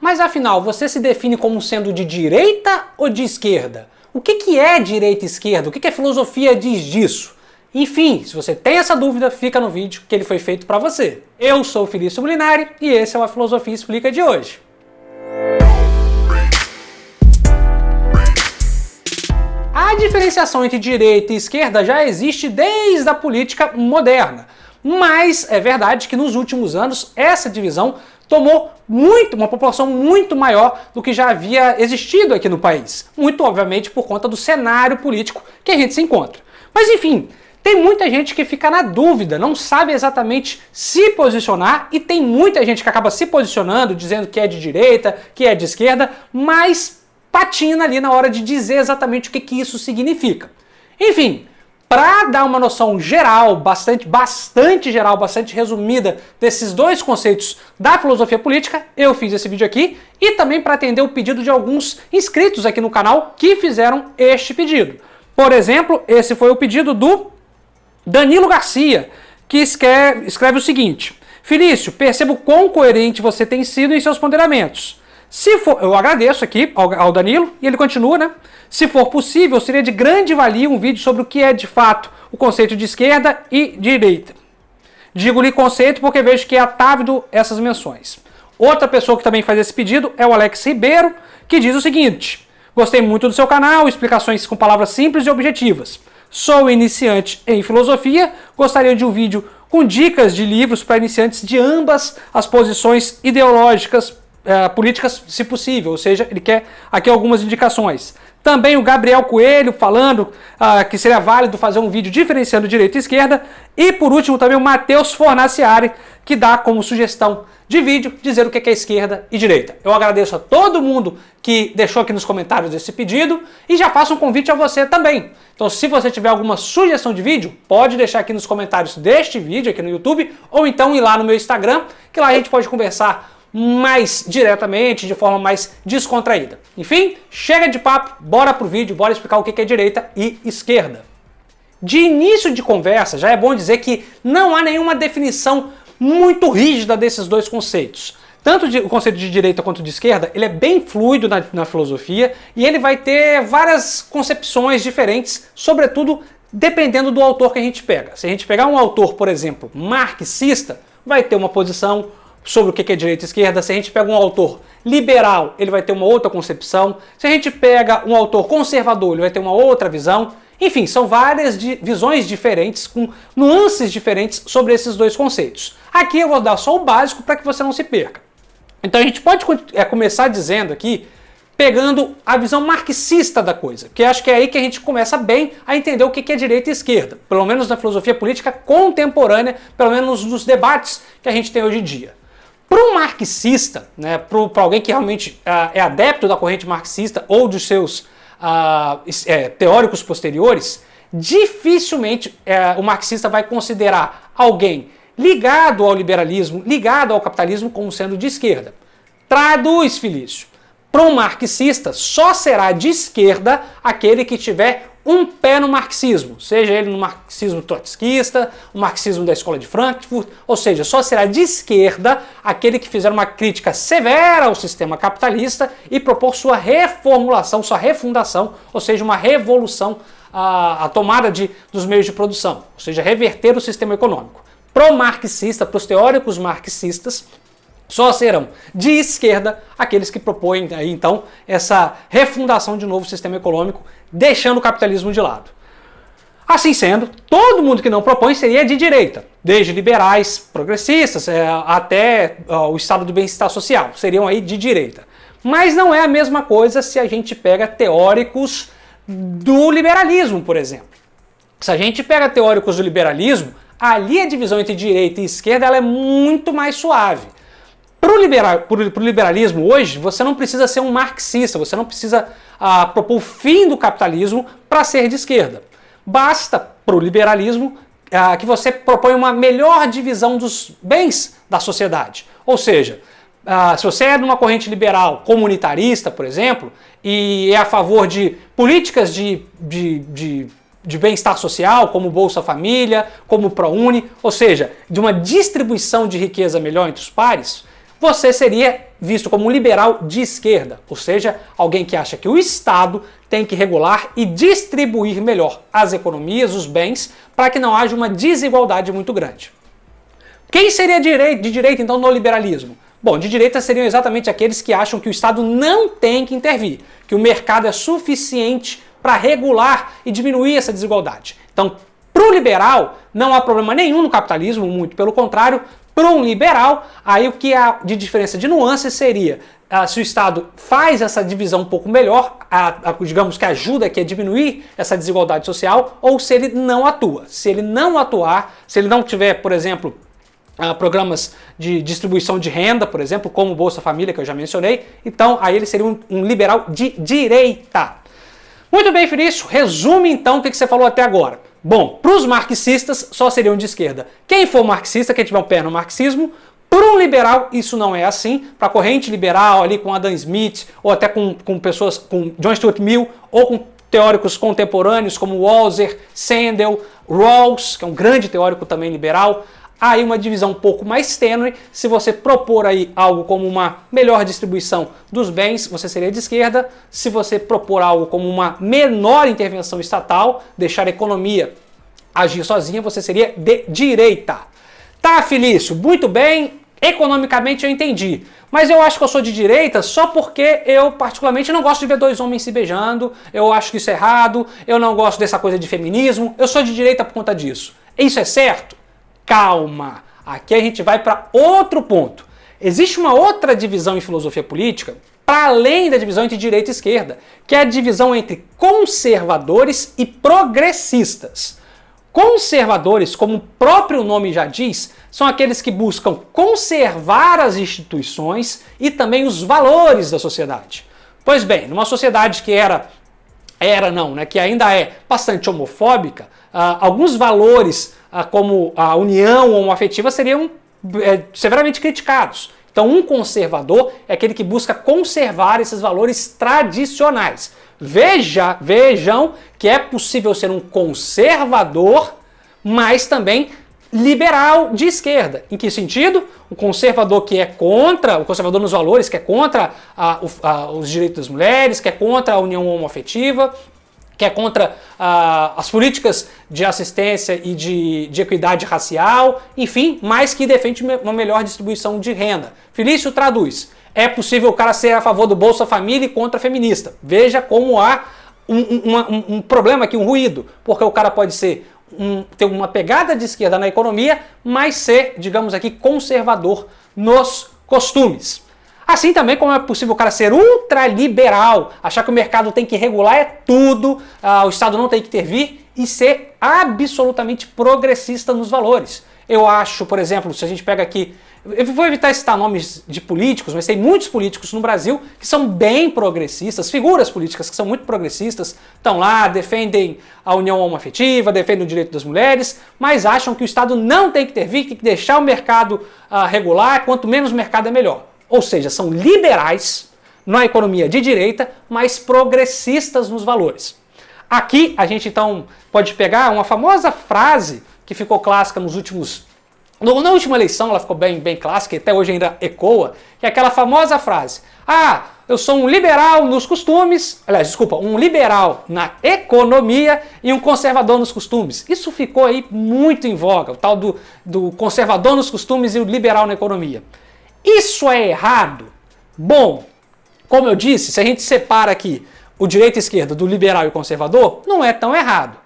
Mas afinal, você se define como sendo de direita ou de esquerda? O que é direita e esquerda? O que a filosofia diz disso? Enfim, se você tem essa dúvida, fica no vídeo que ele foi feito para você. Eu sou o Felício Molinari e esse é o A Filosofia Explica de hoje. A diferenciação entre direita e esquerda já existe desde a política moderna, mas é verdade que nos últimos anos essa divisão tomou uma proporção muito maior do que já havia existido aqui no país, muito obviamente por conta do cenário político que a gente se encontra. Mas enfim, tem muita gente que fica na dúvida, não sabe exatamente se posicionar, e tem muita gente que acaba se posicionando, dizendo que é de direita, que é de esquerda, mas patina ali na hora de dizer exatamente o que isso significa. Enfim, para dar uma noção geral, bastante geral, bastante resumida desses dois conceitos da filosofia política, eu fiz esse vídeo aqui, e também para atender o pedido de alguns inscritos aqui no canal que fizeram este pedido. Por exemplo, esse foi o pedido do Danilo Garcia, que escreve o seguinte: Felício, percebo quão coerente você tem sido em seus ponderamentos. Eu agradeço aqui ao Danilo, e ele continua, né? Se for possível, seria de grande valia um vídeo sobre o que é de fato o conceito de esquerda e direita. Digo-lhe conceito porque vejo que é atávido essas menções. Outra pessoa que também faz esse pedido é o Alex Ribeiro, que diz o seguinte: gostei muito do seu canal, explicações com palavras simples e objetivas. Sou iniciante em filosofia, gostaria de um vídeo com dicas de livros para iniciantes de ambas as posições ideológicas, políticas, se possível, ou seja, ele quer aqui algumas indicações. Também o Gabriel Coelho falando que seria válido fazer um vídeo diferenciando direita e esquerda. E por último também o Matheus Fornaciari, que dá como sugestão de vídeo dizer o que é esquerda e direita. Eu agradeço a todo mundo que deixou aqui nos comentários esse pedido e já faço um convite a você também. Então, se você tiver alguma sugestão de vídeo, pode deixar aqui nos comentários deste vídeo aqui no YouTube, ou então ir lá no meu Instagram, que lá a gente pode conversar mais diretamente, de forma mais descontraída. Enfim, chega de papo, bora pro vídeo, bora explicar o que é direita e esquerda. De início de conversa, já é bom dizer que não há nenhuma definição muito rígida desses dois conceitos. Tanto o conceito de direita quanto de esquerda, ele é bem fluido na filosofia e ele vai ter várias concepções diferentes, sobretudo dependendo do autor que a gente pega. Se a gente pegar um autor, por exemplo, marxista, vai ter uma posição sobre o que é direita e esquerda. Se a gente pega um autor liberal, ele vai ter uma outra concepção. Se a gente pega um autor conservador, ele vai ter uma outra visão. Enfim, são várias visões diferentes, com nuances diferentes sobre esses dois conceitos. Aqui eu vou dar só o básico para que você não se perca. Então a gente pode começar dizendo aqui, pegando a visão marxista da coisa, que acho que é aí que a gente começa bem a entender o que é direita e esquerda, pelo menos na filosofia política contemporânea, pelo menos nos debates que a gente tem hoje em dia. Para um marxista, né, para alguém que realmente é adepto da corrente marxista ou dos seus teóricos posteriores, dificilmente o marxista vai considerar alguém ligado ao liberalismo, ligado ao capitalismo como sendo de esquerda. Traduz, Felício. Para um marxista, só será de esquerda aquele que tiver um pé no marxismo, seja ele no marxismo trotskista, o marxismo da escola de Frankfurt, ou seja, só será de esquerda aquele que fizer uma crítica severa ao sistema capitalista e propor sua reformulação, sua refundação, ou seja, uma revolução, a tomada dos meios de produção, ou seja, reverter o sistema econômico. Para o marxista, para os teóricos marxistas, só serão de esquerda aqueles que propõem aí, então, essa refundação de novo sistema econômico, deixando o capitalismo de lado. Assim sendo, todo mundo que não propõe seria de direita, desde liberais, progressistas, até o estado do bem-estar social, seriam aí de direita. Mas não é a mesma coisa se a gente pega teóricos do liberalismo, por exemplo. Se a gente pega teóricos do liberalismo, ali a divisão entre direita e esquerda ela é muito mais suave. Para o liberalismo hoje, você não precisa ser um marxista, você não precisa propor o fim do capitalismo para ser de esquerda. Basta, para o liberalismo, que você propõe uma melhor divisão dos bens da sociedade. Ou seja, se você é de uma corrente liberal comunitarista, por exemplo, e é a favor de políticas de bem-estar social, como Bolsa Família, como ProUni, ou seja, de uma distribuição de riqueza melhor entre os pares, você seria visto como um liberal de esquerda, ou seja, alguém que acha que o Estado tem que regular e distribuir melhor as economias, os bens, para que não haja uma desigualdade muito grande. Quem seria de direita, então, no liberalismo? Bom, de direita seriam exatamente aqueles que acham que o Estado não tem que intervir, que o mercado é suficiente para regular e diminuir essa desigualdade. Então, para o liberal, não há problema nenhum no capitalismo, muito pelo contrário. Para um liberal, aí o que há de diferença de nuances seria se o Estado faz essa divisão um pouco melhor, digamos que ajuda aqui a diminuir essa desigualdade social, ou se ele não atua. Se ele não atuar, se ele não tiver, por exemplo, programas de distribuição de renda, por exemplo, como o Bolsa Família, que eu já mencionei, então aí ele seria um liberal de direita. Muito bem, Felício, resume então o que você falou até agora. Bom, para os marxistas só seriam de esquerda. Quem for marxista, quem tiver um pé no marxismo, para um liberal isso não é assim. Para a corrente liberal ali com Adam Smith, ou até com pessoas, com John Stuart Mill, ou com teóricos contemporâneos como Walzer, Sandel, Rawls, que é um grande teórico também liberal, há aí uma divisão um pouco mais tênue. Se você propor aí algo como uma melhor distribuição dos bens, você seria de esquerda. Se você propor algo como uma menor intervenção estatal, deixar a economia agir sozinha, você seria de direita. Tá, Felício, muito bem, economicamente eu entendi. Mas eu acho que eu sou de direita só porque eu particularmente não gosto de ver dois homens se beijando, eu acho que isso é errado, eu não gosto dessa coisa de feminismo, eu sou de direita por conta disso. Isso é certo? Calma, aqui a gente vai para outro ponto. Existe uma outra divisão em filosofia política, para além da divisão entre direita e esquerda, que é a divisão entre conservadores e progressistas. Conservadores, como o próprio nome já diz, são aqueles que buscam conservar as instituições e também os valores da sociedade. Pois bem, numa sociedade que que ainda é bastante homofóbica, alguns valores como a união homoafetiva seriam severamente criticados. Então, um conservador é aquele que busca conservar esses valores tradicionais. Vejam que é possível ser um conservador, mas também liberal de esquerda. Em que sentido? O conservador que é contra, o conservador nos valores, que é contra os direitos das mulheres, que é contra a união homoafetiva, que é contra as políticas de assistência e de equidade racial, enfim, mas que defende uma melhor distribuição de renda. Felício traduz. É possível o cara ser a favor do Bolsa Família e contra feminista. Veja como há um problema aqui, um ruído, porque o cara pode ter uma pegada de esquerda na economia, mas ser, digamos aqui, conservador nos costumes. Assim também como é possível o cara ser ultraliberal, achar que o mercado tem que regular tudo, o Estado não tem que intervir, e ser absolutamente progressista nos valores. Eu acho, por exemplo, se a gente pega aqui, eu vou evitar citar nomes de políticos, mas tem muitos políticos no Brasil que são bem progressistas, figuras políticas que são muito progressistas, estão lá, defendem a união homoafetiva, defendem o direito das mulheres, mas acham que o Estado não tem que intervir, tem que deixar o mercado regular, quanto menos mercado é melhor. Ou seja, são liberais na economia de direita, mas progressistas nos valores. Aqui a gente então pode pegar uma famosa frase que ficou clássica na última eleição, ela ficou bem clássica e até hoje ainda ecoa, que é aquela famosa frase: eu sou um liberal nos costumes, um liberal na economia e um conservador nos costumes. Isso ficou aí muito em voga, o tal do conservador nos costumes e o liberal na economia. Isso é errado? Bom, como eu disse, se a gente separa aqui o direita e esquerda do liberal e o conservador, não é tão errado.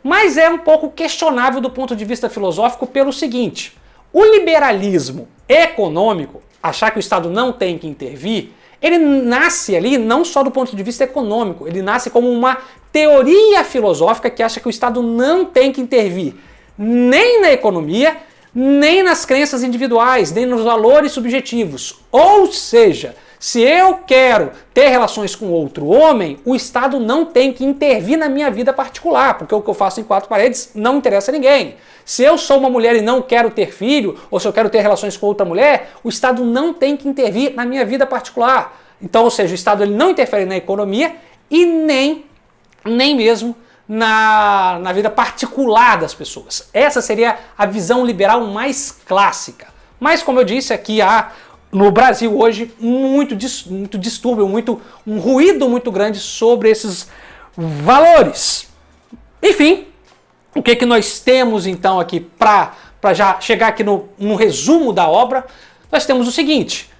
Mas é um pouco questionável do ponto de vista filosófico pelo seguinte: o liberalismo econômico, achar que o Estado não tem que intervir, ele nasce ali não só do ponto de vista econômico, ele nasce como uma teoria filosófica que acha que o Estado não tem que intervir nem na economia, nem nas crenças individuais, nem nos valores subjetivos. Ou seja, se eu quero ter relações com outro homem, o Estado não tem que intervir na minha vida particular, porque o que eu faço em quatro paredes não interessa a ninguém. Se eu sou uma mulher e não quero ter filho, ou se eu quero ter relações com outra mulher, o Estado não tem que intervir na minha vida particular. Então, ou seja, o Estado ele não interfere na economia e nem mesmo na vida particular das pessoas. Essa seria a visão liberal mais clássica. Mas, como eu disse, aqui há no Brasil hoje muito distúrbio, um ruído muito grande sobre esses valores. Enfim, o que nós temos então aqui para já chegar aqui no resumo da obra? Nós temos o seguinte,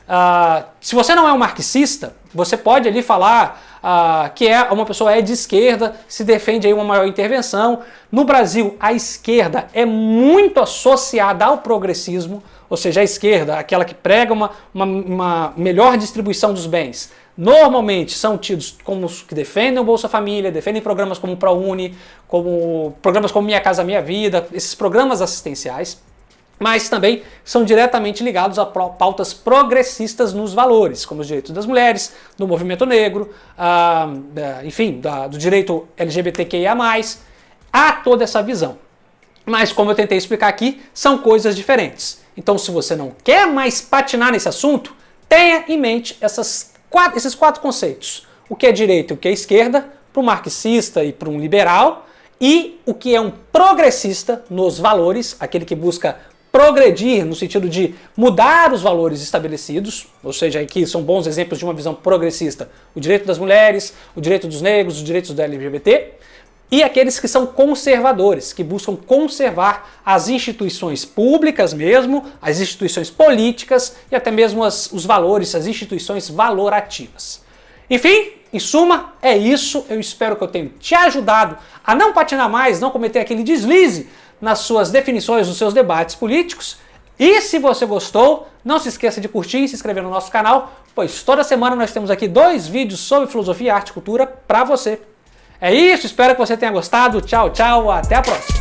se você não é um marxista, você pode ali falar que uma pessoa é de esquerda, se defende aí uma maior intervenção. No Brasil, a esquerda é muito associada ao progressismo, ou seja, a esquerda, aquela que prega uma melhor distribuição dos bens, normalmente são tidos como os que defendem o Bolsa Família, defendem programas como o ProUni, programas como Minha Casa Minha Vida, esses programas assistenciais, mas também são diretamente ligados a pautas progressistas nos valores, como os direitos das mulheres, do movimento negro, enfim, do direito LGBTQIA+, há toda essa visão. Mas, como eu tentei explicar aqui, são coisas diferentes. Então, se você não quer mais patinar nesse assunto, tenha em mente esses quatro conceitos. O que é direita e o que é esquerda, para um marxista e para um liberal, e o que é um progressista nos valores, aquele que busca progredir no sentido de mudar os valores estabelecidos, ou seja, aqui são bons exemplos de uma visão progressista, o direito das mulheres, o direito dos negros, os direitos do LGBT, e aqueles que são conservadores, que buscam conservar as instituições públicas mesmo, as instituições políticas e até mesmo os valores, as instituições valorativas. Enfim, em suma, é isso. Eu espero que eu tenha te ajudado a não patinar mais, não cometer aquele deslize nas suas definições, nos seus debates políticos. E se você gostou, não se esqueça de curtir e se inscrever no nosso canal, pois toda semana nós temos aqui 2 vídeos sobre filosofia, arte e cultura para você. É isso, espero que você tenha gostado. Tchau, tchau, até a próxima.